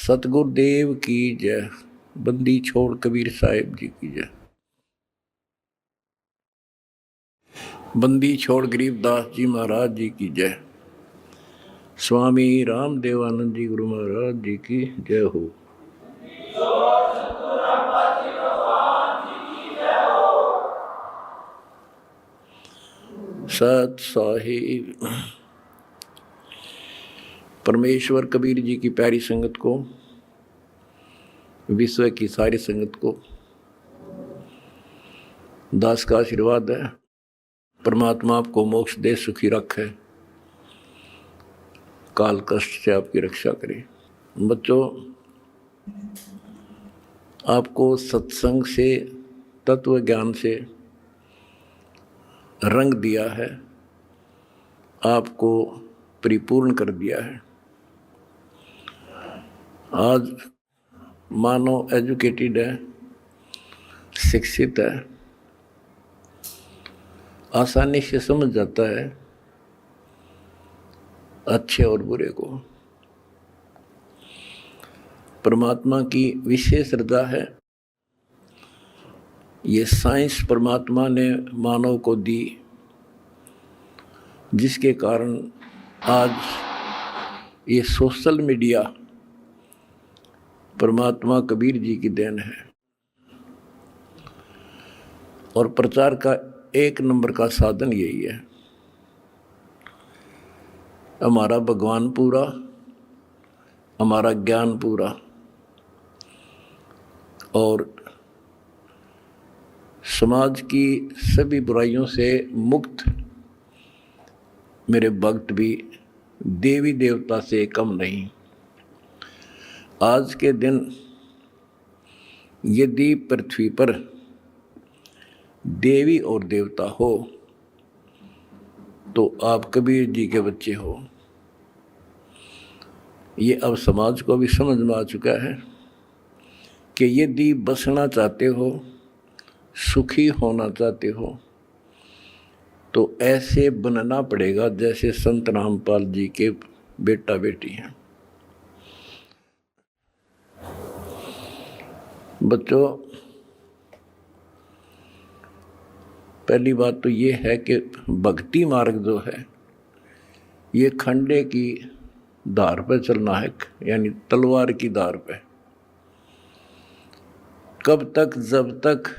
सतगुरुदेव की जय। बंदी छोड़ कबीर साहिब जी की जय। बंदी छोड़ गरीबदास जी महाराज जी की जय। स्वामी रामदेवानंद जी गुरु महाराज जी की जय हो। सत साहिब परमेश्वर कबीर जी की प्यारी संगत को, विश्व की सारी संगत को दास का आशीर्वाद है। परमात्मा आपको मोक्ष दे, सुखी रखे, काल कष्ट से आपकी रक्षा करे। बच्चों, आपको सत्संग से, तत्व ज्ञान से रंग दिया है, आपको परिपूर्ण कर दिया है। आज मानव एजुकेटेड है, शिक्षित है, आसानी से समझ जाता है अच्छे और बुरे को। परमात्मा की विशेष रजा है। ये साइंस परमात्मा ने मानव को दी, जिसके कारण आज ये सोशल मीडिया परमात्मा कबीर जी की देन है। और प्रचार का एक नंबर का साधन यही है। हमारा भगवान पूरा, हमारा ज्ञान पूरा, और समाज की सभी बुराइयों से मुक्त मेरे भक्त भी देवी देवता से कम नहीं। आज के दिन यदि पृथ्वी पर देवी और देवता हो तो आप कबीर जी के बच्चे हो। ये अब समाज को भी समझ में आ चुका है कि यदि बसना चाहते हो, सुखी होना चाहते हो, तो ऐसे बनना पड़ेगा जैसे संत रामपाल जी के बेटा बेटी हैं। बच्चों, पहली बात तो ये है कि भक्ति मार्ग जो है ये खंडे की धार पर चलना है, यानी तलवार की धार पे। कब तक? जब तक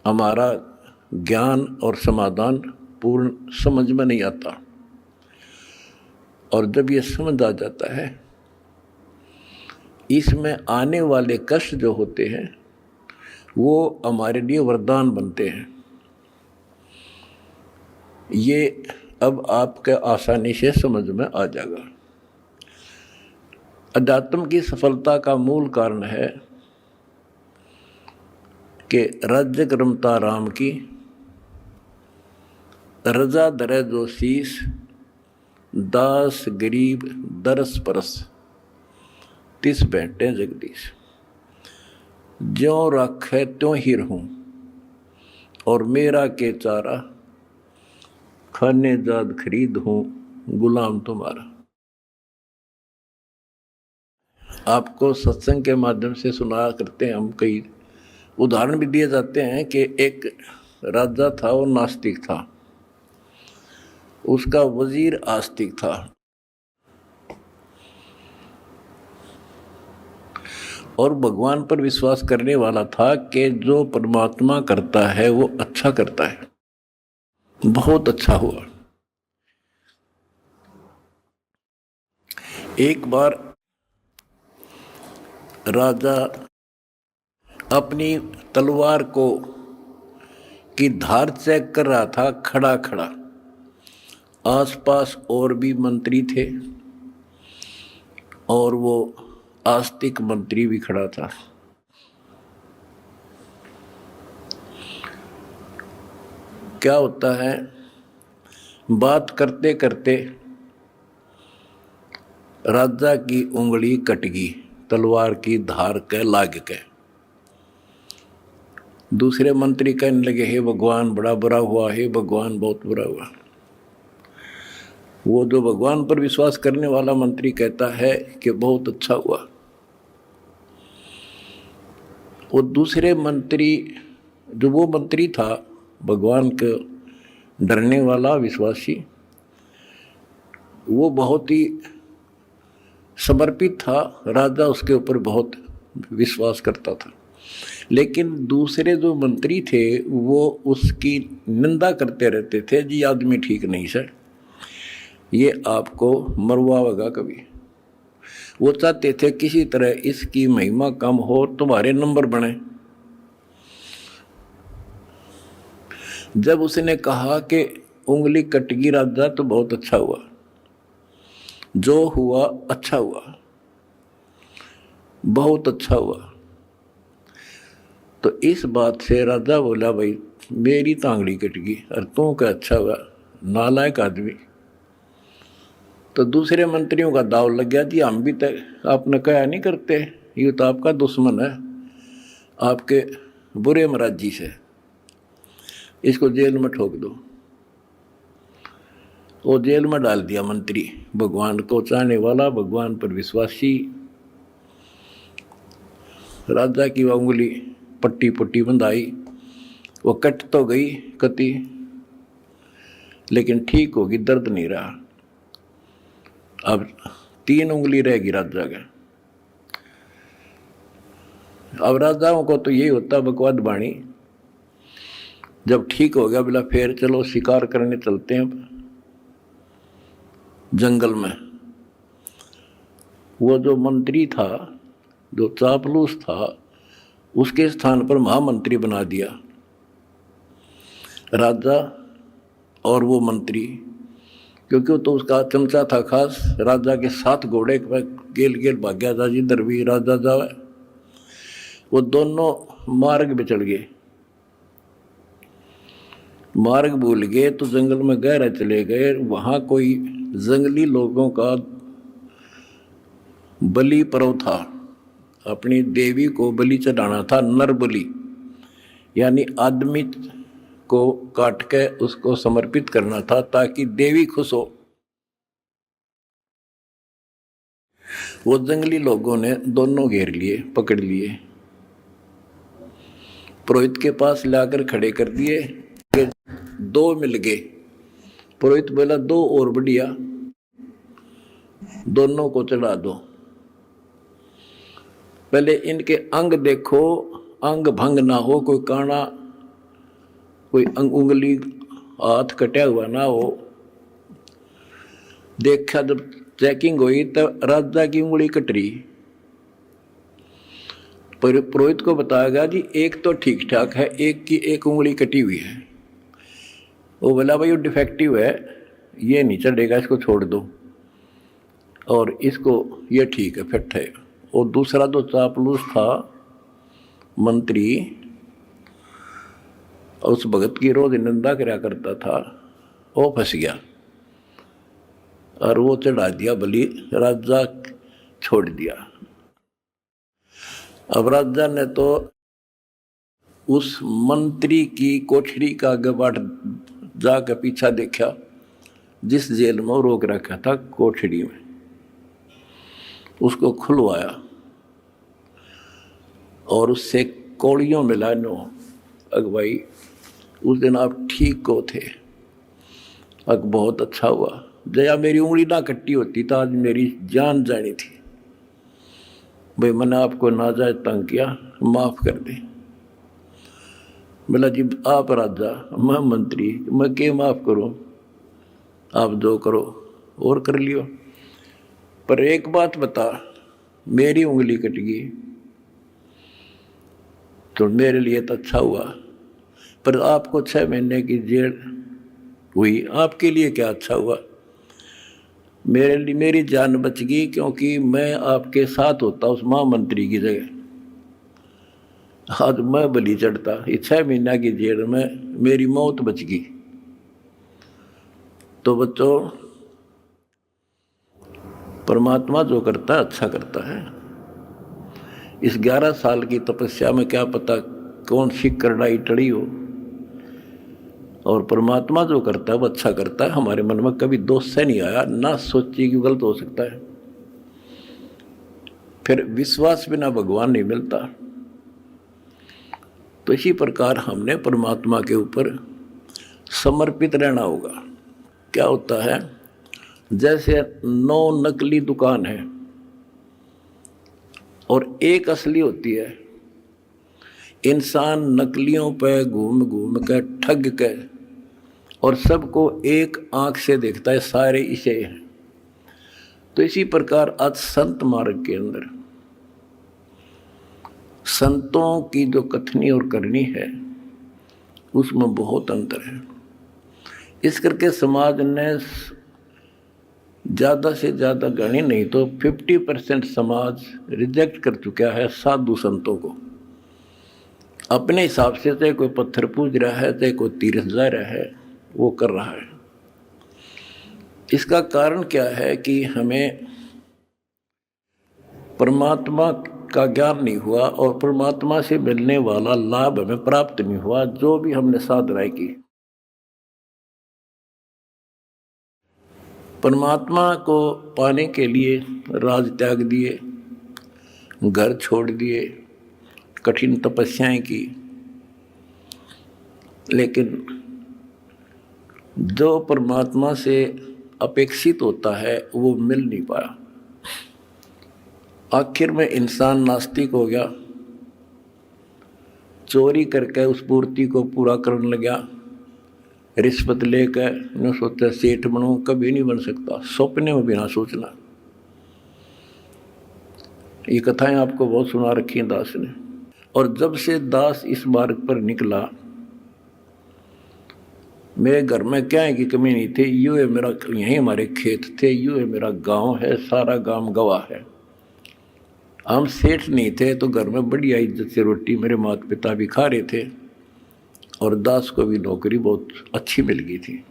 हमारा ज्ञान और समाधान पूर्ण समझ में नहीं आता। और जब ये समझ आ जाता है, इसमें आने वाले कष्ट जो होते हैं वो हमारे लिए वरदान बनते हैं। ये अब आपके आसानी से समझ में आ जाएगा। अध्यात्म की सफलता का मूल कारण है कि राज्य क्रमता राम की, रजा दरे जो शीस, दास गरीब दरस परस, तिस बैठे जगदीश। ज्यों राखे त्यों ही रहूं, और मेरा के चारा, खाने जाद खरीद हूं, गुलाम तुम्हारा। आपको सत्संग के माध्यम से सुना करते हैं हम, कई उदाहरण भी दिए जाते हैं कि एक राजा था, वो नास्तिक था, उसका वजीर आस्तिक था। और भगवान पर विश्वास करने वाला था कि जो परमात्मा करता है वो अच्छा करता है। बहुत अच्छा हुआ। एक बार राजा अपनी तलवार को की धार चेक कर रहा था, खड़ा खड़ा। आसपास और भी मंत्री थे और वो आस्तिक मंत्री भी खड़ा था। क्या होता है, बात करते करते राजा की उंगली कट गई, तलवार की धार के लाग के। दूसरे मंत्री कहने लगे, हे भगवान बड़ा बुरा हुआ, हे भगवान बहुत बुरा हुआ। वो जो भगवान पर विश्वास करने वाला मंत्री कहता है कि बहुत अच्छा हुआ, वो दूसरे मंत्री, जो वो मंत्री था भगवान के डरने वाला विश्वासी, वो बहुत ही समर्पित था, राजा उसके ऊपर बहुत विश्वास करता था। लेकिन दूसरे जो मंत्री थे वो उसकी निंदा करते रहते थे, जी आदमी ठीक नहीं सर, ये आपको मरवाएगा कभी। वो चाहते थे किसी तरह इसकी महिमा कम हो, तुम्हारे नंबर बने। जब उसने कहा कि उंगली कटगी राजा तो बहुत अच्छा हुआ, जो हुआ अच्छा हुआ, बहुत अच्छा हुआ, तो इस बात से राजा बोला भाई मेरी तांगड़ी कट गई और तू क्या अच्छा हुआ, नालायक आदमी। तो दूसरे मंत्रियों का दाव लग गया, जी हम भी तक आपने कहा नहीं करते, ये तो आपका दुश्मन है, आपके बुरे मराजी से, इसको जेल में ठोक दो। वो जेल में डाल दिया मंत्री, भगवान को चाहने वाला, भगवान पर विश्वासी। राजा की उंगली पट्टी पट्टी बंधाई, वो कट तो गई कति, लेकिन ठीक होगी, दर्द नहीं रहा। अब 3 उंगली रहेगी राजा का। अब राजाओं को तो यही होता बकवाद बाणी, जब ठीक हो गया बोला फिर चलो शिकार करने चलते हैं जंगल में। वो जो मंत्री था, जो चापलूस था, उसके स्थान पर महामंत्री बना दिया राजा और वो मंत्री, क्योंकि वो तो उसका चमचा था खास। राजा के 7 घोड़े गेल गेल भाग गया था, जिधर भी राजा जावे। वो दोनों मार्ग पे चढ़ गए, मार्ग भूल गए तो जंगल में गहरा चले गए। वहाँ कोई जंगली लोगों का बलि पर्व था, अपनी देवी को बलि चढ़ाना था, नर बलि, यानी आदमी को काट के उसको समर्पित करना था ताकि देवी खुश हो। वो जंगली लोगों ने दोनों घेर लिए, पकड़ लिए, पुरोहित के पास लाकर खड़े कर दिए। 2 मिल गए। पुरोहित बोला 2 और बढ़िया, दोनों को चढ़ा दो। पहले इनके अंग देखो, अंग भंग ना हो, कोई काना, कोई उंगली हाथ कटा हुआ ना हो। देखा जब चेकिंग हुई तब राजा की उंगली कट रही। पुरोहित को बताया गया जी एक तो ठीक ठाक है, एक की एक उंगली कटी हुई है। वो बोला भाई वो डिफेक्टिव है, ये नहीं चढ़ेगा, इसको छोड़ दो, और इसको ये ठीक है, फिट है। और दूसरा जो चापलूस था मंत्री, उस भगत की रोज निंदा कराया करता था, वो फंस गया और वो चढ़ा दिया बलि, राजा छोड़ दिया। अब राजा ने तो उस मंत्री की कोठरी का गबाट जाकर पीछा देखा, जिस जेल में रोक रखा था कोठरी में, उसको खुलवाया और उससे कौड़ियों मिला नो, अगवाई उस दिन आप ठीक को थे, अग बहुत अच्छा हुआ, जया मेरी उंगली ना कट्टी होती तो आज मेरी जान जानी थी। भाई मैंने आपको नाजायज तंग किया, माफ कर दे। बोला जी आप राजा, मैं मंत्री, मैं क्या माफ करूं, आप जो करो और कर लियो, पर एक बात बता, मेरी उंगली कट गई तो मेरे लिए तो अच्छा हुआ, पर आपको 6 महीने की जेल हुई, आपके लिए क्या अच्छा हुआ? मेरे लिए मेरी जान बच गई, क्योंकि मैं आपके साथ होता उस महामंत्री की जगह, आज मैं बलि चढ़ता। ये 6 महीना की जेल में मेरी मौत बच गई। तो बच्चों, परमात्मा जो करता है अच्छा करता है। इस 11 साल की तपस्या में क्या पता कौन सी करड़ाई टड़ी हो, और परमात्मा जो करता है वो अच्छा करता है। हमारे मन में कभी दोष से नहीं आया, ना सोचिए कि गलत हो सकता है। फिर विश्वास बिना भगवान नहीं मिलता। तो इसी प्रकार हमने परमात्मा के ऊपर समर्पित रहना होगा। क्या होता है, जैसे 9 नकली दुकान है और एक असली होती है। इंसान नकलियों पे घूम घूम के ठग के और सबको एक आंख से देखता है, सारे इसे हैं। तो इसी प्रकार आज संत मार्ग के अंदर संतों की जो कथनी और करनी है उसमें बहुत अंतर है। इस करके समाज ने ज़्यादा से ज़्यादा गणी नहीं तो 50% समाज रिजेक्ट कर चुका है साधु संतों को। अपने हिसाब से चाहे कोई पत्थर पूज रहा है, चाहे कोई तीर्थ जा रहा है, वो कर रहा है। इसका कारण क्या है कि हमें परमात्मा का ज्ञान नहीं हुआ और परमात्मा से मिलने वाला लाभ हमें प्राप्त नहीं हुआ। जो भी हमने साधनाएं की, परमात्मा को पाने के लिए राज त्याग दिए, घर छोड़ दिए, कठिन तपस्याएं की, लेकिन जो परमात्मा से अपेक्षित होता है वो मिल नहीं पाया। आखिर में इंसान नास्तिक हो गया, चोरी करके उस पूर्ति को पूरा करने लगा। रिश्वत लेकर न सोचा सेठ बनूं, कभी नहीं बन सकता, सपने में भी ना सोचना। ये कथाएं आपको बहुत सुना रखी हैं दास ने। और जब से दास इस मार्ग पर निकला, मेरे घर में क्या है कि कमी नहीं थी। यूँ है मेरा, यहीं हमारे खेत थे, यूँ है मेरा गांव है, सारा गांव गवाह है। हम सेठ नहीं थे तो घर में बढ़िया इज्जत से रोटी मेरे माता पिता भी खा रहे थे और दास को भी नौकरी बहुत अच्छी मिल गई थी।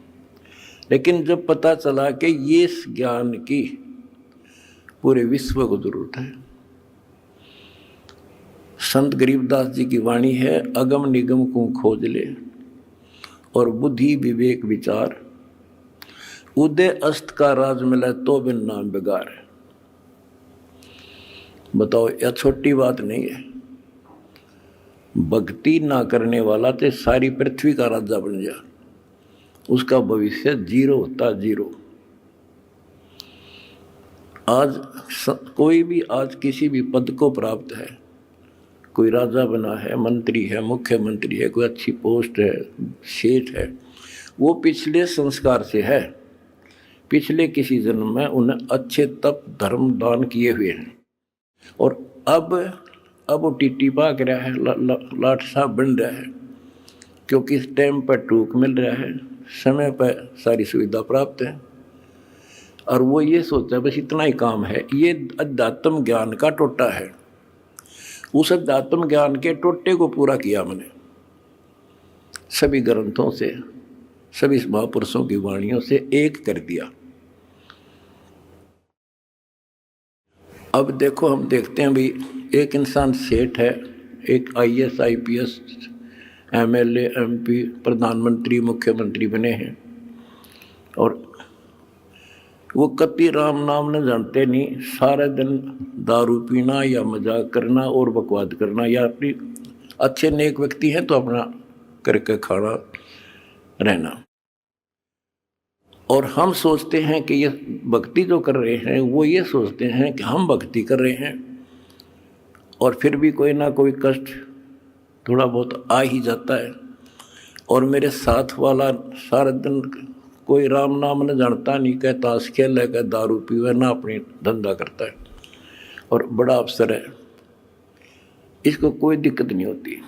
लेकिन जब पता चला कि ये ज्ञान की पूरे विश्व को जरूरत है, संत गरीबदास जी की वाणी है, अगम निगम को खोज ले और बुद्धि विवेक विचार, उदय अस्त का राज मिला तो बिन नाम बेगार। बताओ, यह छोटी बात नहीं है। भक्ति ना करने वाला तो सारी पृथ्वी का राजा बन जा, उसका भविष्य जीरो होता, जीरो। आज कोई भी आज किसी भी पद को प्राप्त है, कोई राजा बना है, मंत्री है, मुख्यमंत्री है, कोई अच्छी पोस्ट है, सेठ है, वो पिछले संस्कार से है। पिछले किसी जन्म में उन्हें अच्छे तप धर्म दान किए हुए हैं और अब वो टीटी भाग रहा है, लाट साहब बन रहा है, क्योंकि इस टाइम पर टूक मिल रहा है, समय पर सारी सुविधा प्राप्त है और वो ये सोचता है बस इतना ही काम है। ये अध्यात्म ज्ञान का टोटा है। उस अध्यात्म ज्ञान के टोटे को पूरा किया मैंने सभी ग्रंथों से, सभी महापुरुषों की वाणियों से एक कर दिया। अब देखो, हम देखते हैं भी एक इंसान सेठ है, एक IAS IPS MLA MP प्रधानमंत्री मुख्यमंत्री बने हैं और वो कति राम नाम न जानते नहीं, सारे दिन दारू पीना या मजाक करना और बकवाद करना, या अपनी अच्छे नेक व्यक्ति हैं तो अपना करके खाना रहना। और हम सोचते हैं कि ये भक्ति जो कर रहे हैं, वो ये सोचते हैं कि हम भक्ति कर रहे हैं और फिर भी कोई ना कोई कष्ट थोड़ा बहुत आ ही जाता है। और मेरे साथ वाला सारा दिन कोई राम नाम न जानता नहीं, कह ताश खेल है, कह दारू पीवे, ना अपनी धंधा करता है और बड़ा अफसर है, इसको कोई दिक्कत नहीं होती।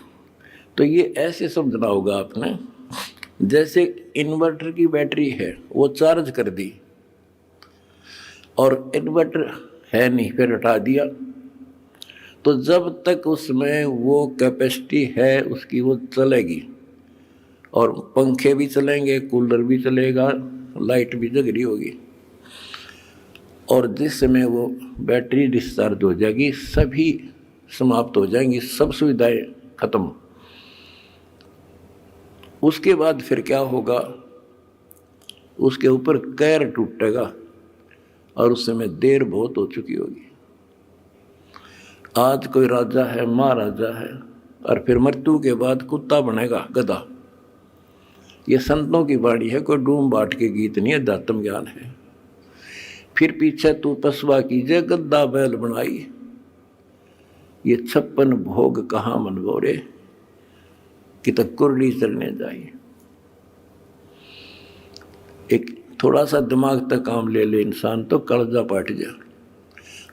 तो ये ऐसे समझना होगा आपने, जैसे इन्वर्टर की बैटरी है, वो चार्ज कर दी और इन्वर्टर है नहीं, फिर हटा दिया, तो जब तक उसमें वो कैपेसिटी है उसकी, वो चलेगी और पंखे भी चलेंगे, कूलर भी चलेगा, लाइट भी जग रही होगी। और जिस समय वो बैटरी डिस्चार्ज हो जाएगी, सभी समाप्त हो जाएंगी, सब सुविधाएं खत्म। उसके बाद फिर क्या होगा, उसके ऊपर कैर टूटेगा और उस समय देर बहुत हो चुकी होगी। आज कोई राजा है, महाराजा है, और फिर मृत्यु के बाद कुत्ता बनेगा, गधा। ये संतों की वाणी है, कोई डूम बाट के गीत नहीं है, अध्यात्म ज्ञान है। फिर पीछे तू पसवा कीजे, गद्दा बैल बनाई, ये 56 भोग कहाँ मनगोरे, कि तक कुरली चलने जाए। एक थोड़ा सा दिमाग तक काम ले ले इंसान तो कलजा पाट जा।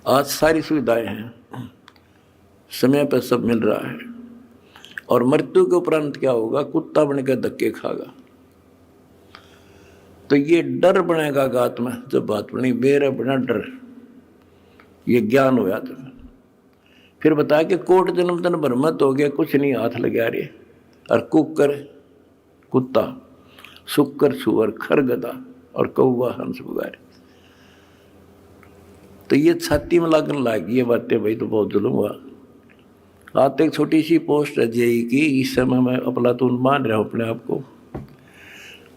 आज सारी सुविधाएं हैं, समय पर सब मिल रहा है, और मृत्यु के उपरांत क्या होगा, कुत्ता बनकर धक्के खागा। तो ये डर बनेगा गात में, जब बात बनी मेरा बना डर, ये ज्ञान होया। तो फिर बताया कि कोट जन्म तन भ्रमत हो गया, कुछ नहीं हाथ लगा रहे, और कुकर कुत्ता, शुक्र सुअर, खर गधा, और कौवा हंस बुगारे। तो ये छाती में लगने लगी ये बातें, भाई तो बहुत जुल्म हुआ। आज एक छोटी सी पोस्ट है जेई की, इस समय मैं अफलातून मान रहा हूँ अपने आप को।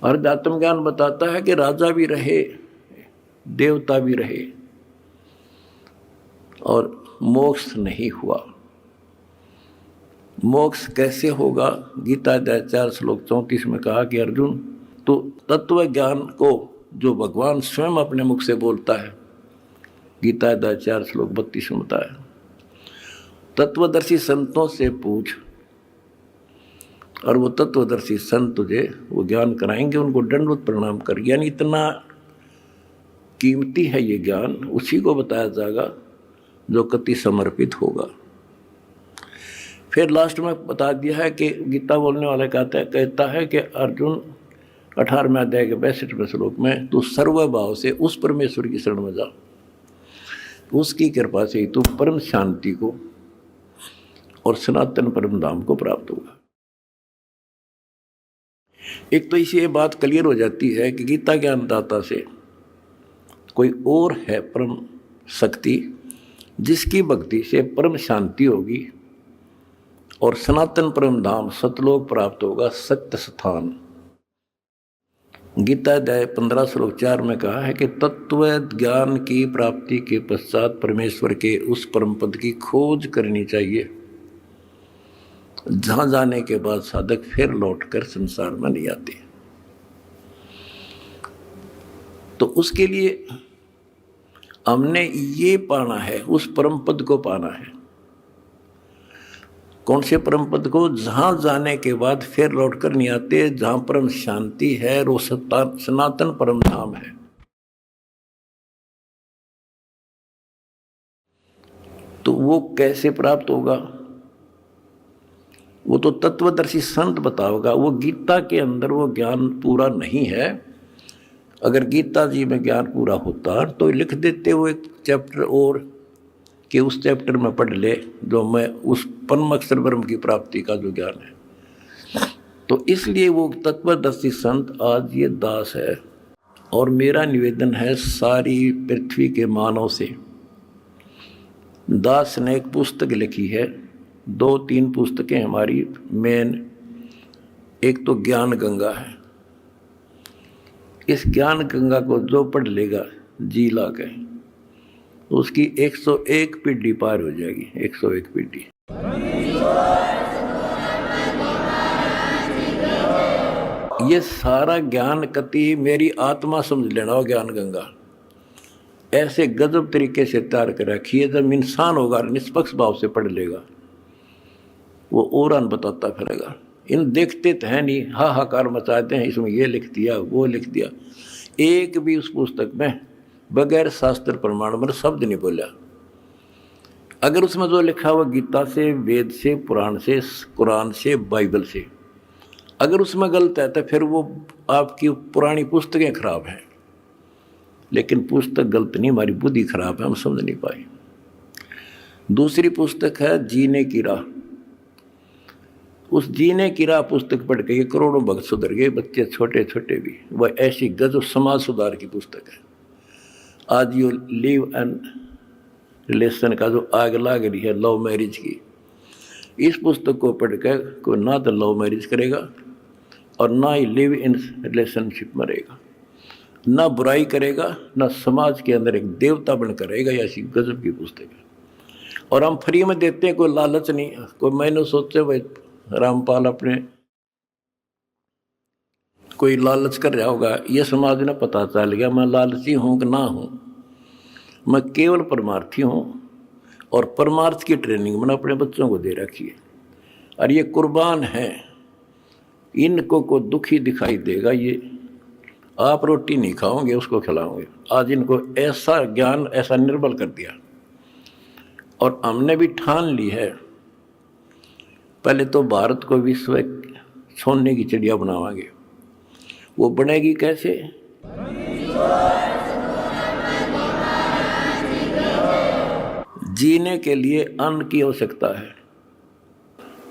और अध्यात्म ज्ञान बताता है कि राजा भी रहे, देवता भी रहे, और मोक्ष नहीं हुआ। मोक्ष कैसे होगा, गीता अध्याय 4 श्लोक 34 में कहा कि अर्जुन, तो तत्व ज्ञान को जो भगवान स्वयं अपने मुख से बोलता है, गीता अध्याय 4 श्लोक 32 में बताया, तत्वदर्शी संतों से पूछ, और वो तत्वदर्शी संत तुझे वो ज्ञान कराएंगे, उनको दंडवत प्रणाम कर। यानी इतना कीमती है ये ज्ञान, उसी को बताया जाएगा जो कति समर्पित होगा। फिर लास्ट में बता दिया है कि गीता बोलने वाला कहता है कि अर्जुन 18वें अध्याय के 62वें श्लोक में, तू सर्वभाव से उस परमेश्वर की शरण में जा, उसकी कृपा से ही तू परम शांति को और सनातन परम धाम को प्राप्त होगा। एक तो इसी ये बात क्लियर हो जाती है कि गीता ज्ञानदाता से कोई और है परम शक्ति, जिसकी भक्ति से परम शांति होगी और सनातन परम धाम सतलोक प्राप्त होगा, सत्य स्थान। गीता अध्याय 15 श्लोक 4 में कहा है कि तत्व ज्ञान की प्राप्ति के पश्चात परमेश्वर के उस परम पद की खोज करनी चाहिए, जहां जाने के बाद साधक फिर लौटकर संसार में नहीं आते। तो उसके लिए हमने ये पाना है, उस परम पद को पाना है। कौन से परम पद को, जहां जाने के बाद फिर लौटकर नहीं आते, जहां परम शांति है, वो सनातन परम धाम है। तो वो कैसे प्राप्त होगा, वो तो तत्वदर्शी संत बताओगा। वो गीता के अंदर वो ज्ञान पूरा नहीं है। अगर गीता जी में ज्ञान पूरा होता तो लिख देते वो एक चैप्टर और, कि उस चैप्टर में पढ़ ले जो मैं उस परम अक्षर ब्रह्म की प्राप्ति का जो ज्ञान है। तो इसलिए वो तत्वदर्शी संत आज ये दास है। और मेरा निवेदन है सारी पृथ्वी के मानव से, दास ने एक पुस्तक लिखी है, 2-3 पुस्तकें हमारी मेन, एक तो ज्ञान गंगा है। इस ज्ञान गंगा को जो पढ़ लेगा जी ला के, उसकी 101 पीढ़ी पार हो जाएगी, 101 पीढ़ी। ये सारा ज्ञान कति मेरी आत्मा समझ लेना हो, ज्ञान गंगा ऐसे गजब तरीके से तैयार कर रखी है। जब इंसान होगा निष्पक्ष भाव से पढ़ लेगा, वो औरान बताता फिरेगा। इन देखते तो है नहीं, हाहाकार मचाते हैं, इसमें ये लिख दिया वो लिख दिया। एक भी उस पुस्तक में बगैर शास्त्र प्रमाण पर शब्द नहीं बोला। अगर उसमें जो लिखा हुआ गीता से, वेद से, पुराण से, कुरान से, बाइबल से, अगर उसमें गलत है तो फिर वो आपकी पुरानी पुस्तकें खराब हैं। लेकिन पुस्तक गलत नहीं, हमारी बुद्धि खराब है, हम समझ नहीं पाए। दूसरी पुस्तक है जीने की राह। उस जीने की राह पुस्तक पढ़ के करोड़ों भक्त सुधर गए, बच्चे छोटे छोटे भी। वह ऐसी गजब समाज सुधार की पुस्तक है। आज ये लिव एंड रिलेशन का जो आग लाग रही है लव मैरिज की, इस पुस्तक को पढ़कर कोई ना तो लव मैरिज करेगा और ना ही लिव इन रिलेशनशिप में रहेगा, ना बुराई करेगा, ना समाज के अंदर एक देवता बनकर रहेगा। ऐसी गजब की पुस्तक है। और हम फ्री में देते हैं, कोई लालच नहीं। कोई मैंने सोचे भाई रामपाल अपने कोई लालच कर रहा होगा, ये समाज ने पता चल गया मैं लालची हूँ कि ना हूँ। मैं केवल परमार्थी हूँ और परमार्थ की ट्रेनिंग मैंने अपने बच्चों को दे रखी है। और ये कुर्बान है, इनको को दुखी दिखाई देगा, ये आप रोटी नहीं खाओगे उसको खिलाओगे। आज इनको ऐसा ज्ञान, ऐसा निर्बल कर दिया। और हमने भी ठान ली है, पहले तो भारत को विश्व सोने की चिड़िया बनावांगे। वो बनेगी कैसे? जीने के लिए अन्न की आवश्यकता है।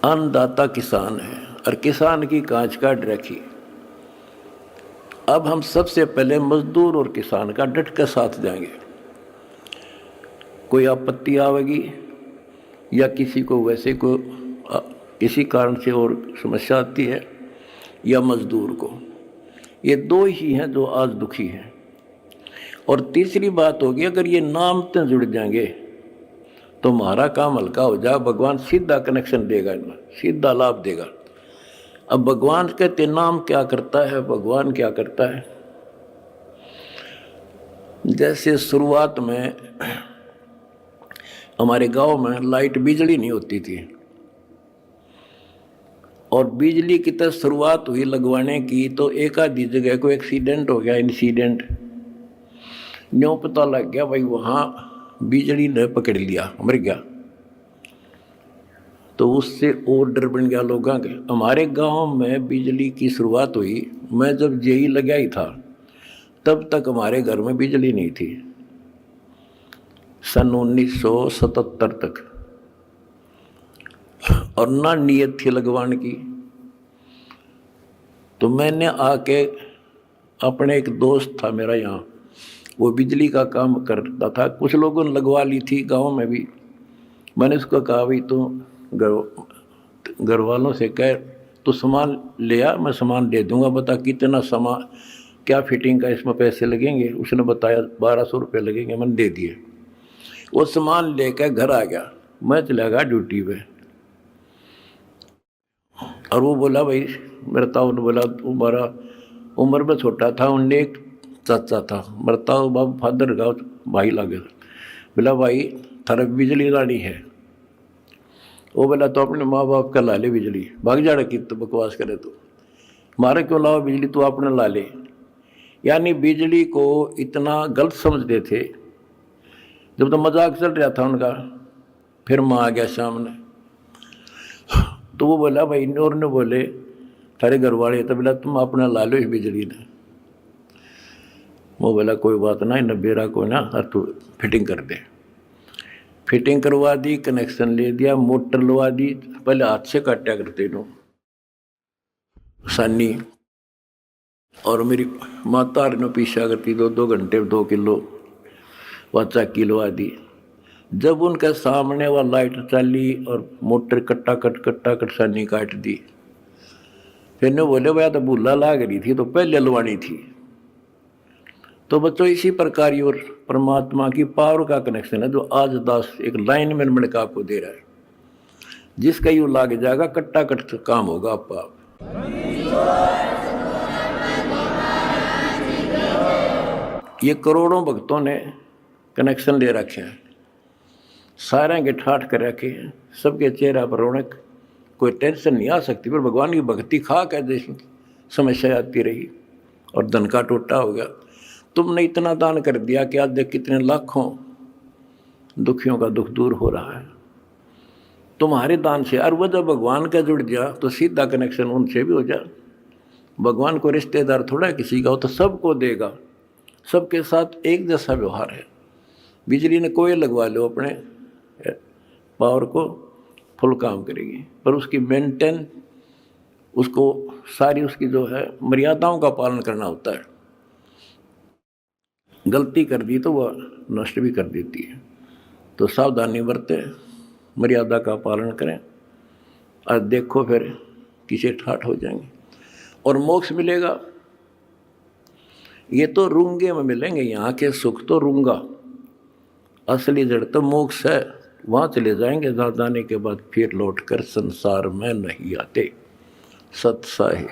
अन्नदाता किसान है और किसान की कांच काट रखी। अब हम सबसे पहले मजदूर और किसान का डट कर साथ देंगे। कोई आपत्ति आवेगी या किसी को वैसे को किसी कारण से और समस्या आती है, या मजदूर को, ये दो ही हैं जो आज दुखी हैं। और तीसरी बात होगी, अगर ये नाम से जुड़ जाएंगे तो हमारा काम हल्का हो जाए। भगवान सीधा कनेक्शन देगा, इनमें सीधा लाभ देगा। अब भगवान कहते नाम क्या करता है, भगवान क्या करता है। जैसे शुरुआत में हमारे गांव में लाइट बिजली नहीं होती थी, और बिजली की तरह शुरुआत हुई लगवाने की, तो एक आधी जगह को एक्सीडेंट हो गया, इंसिडेंट न्यों पता लग गया भाई वहाँ बिजली ने पकड़ लिया, मर गया। तो उससे और डर बन गया लोगों के। हमारे गांव में बिजली की शुरुआत हुई, मैं जब जेई लगा ही था तब तक हमारे घर में बिजली नहीं थी, सन 1977 तक। और ना नीयत थी लगवाने की। तो मैंने आके, अपने एक दोस्त था मेरा यहाँ, वो बिजली का काम करता था, कुछ लोगों ने लगवा ली थी गांव में भी। मैंने उसको कहा भाई तो घर वालों से कह तो सामान ले आ, मैं सामान दे दूंगा, बता कितना सामान, क्या फिटिंग का इसमें पैसे लगेंगे। उसने बताया 1200 रुपये लगेंगे, मैंने दे दिए। वो सामान लेकर घर आ गया, मैं चला गया ड्यूटी पे। और वो बोला भाई, मेरा ताऊ ने बोला, तुम्हारा उम्र में छोटा था, उनने एक चाचा था, मेरा ताऊ बाबू फादर का भाई लगे, बोला भाई थारा बिजली लानी है। वो बोला तो अपने माँ बाप का ला ले बिजली, भाग जाड़ा की तो बकवास करे तो मारे क्यों लाओ बिजली, तो अपने ला ले। यानी बिजली को इतना गलत समझते थे। जब तो मजाक चल रहा था उनका, फिर माँ आ गया सामने, तो वो बोला भाई, और ने बोले थारे घर वाले, तो बोला तुम अपना ला लो इस बिजली ने। वो बोला कोई बात ना, इन बेरा को ना तू फिटिंग कर दे। फिटिंग करवा दी, कनेक्शन ले दिया, मोटर लगा दी। पहले हाथ से काटा करते नो सानी, और मेरी माता ने पीछा करती 2-2 घंटे 2 किलो वाचा किलो दी। जब उनके सामने वह लाइट चली और मोटर कट्टा कट सानी काट दी, फिर ने बोले भैया तो भूला लाग रही थी, तो पहले लवानी थी। तो बच्चों इसी प्रकार ये और परमात्मा की पावर का कनेक्शन है, जो आज दास एक लाइन में मिलकर आपको दे रहा है। जिसका यू लाग जाएगा, कट्टा कट काम होगा आपका। ये करोड़ों भक्तों ने कनेक्शन ले रखे हैं, सारे के ठाठ कर रखे हैं, सबके चेहरा पर रौनक, कोई टेंशन नहीं आ सकती। पर भगवान की भक्ति खा कर जैसे समस्या आती रही और धन का टोटा हो गया। तुमने इतना दान कर दिया कि आज देख कितने लाखों दुखियों का दुख दूर हो रहा है तुम्हारे दान से। और वह जब भगवान का जुड़ गया तो सीधा कनेक्शन उनसे भी हो जाए। भगवान को रिश्तेदार थोड़ा किसी का हो, तो सबको देगा, सबके साथ एक जैसा व्यवहार है। बिजली ने कोई लगवा लो अपने पावर को, फुल काम करेगी, पर उसकी मेंटेन, उसको सारी उसकी जो है मर्यादाओं का पालन करना होता है। गलती कर दी तो वह नष्ट भी कर देती है। तो सावधानी बरतें, मर्यादा का पालन करें, और देखो फिर किसी ठाठ हो जाएंगे। और मोक्ष मिलेगा। ये तो रूंगे में मिलेंगे, यहाँ के सुख तो रूंगा, असली जड़ तो मोक्ष है। वहाँ चले जाएंगे जहाँ जाने के बाद फिर लौटकर संसार में नहीं आते। सत साहिब।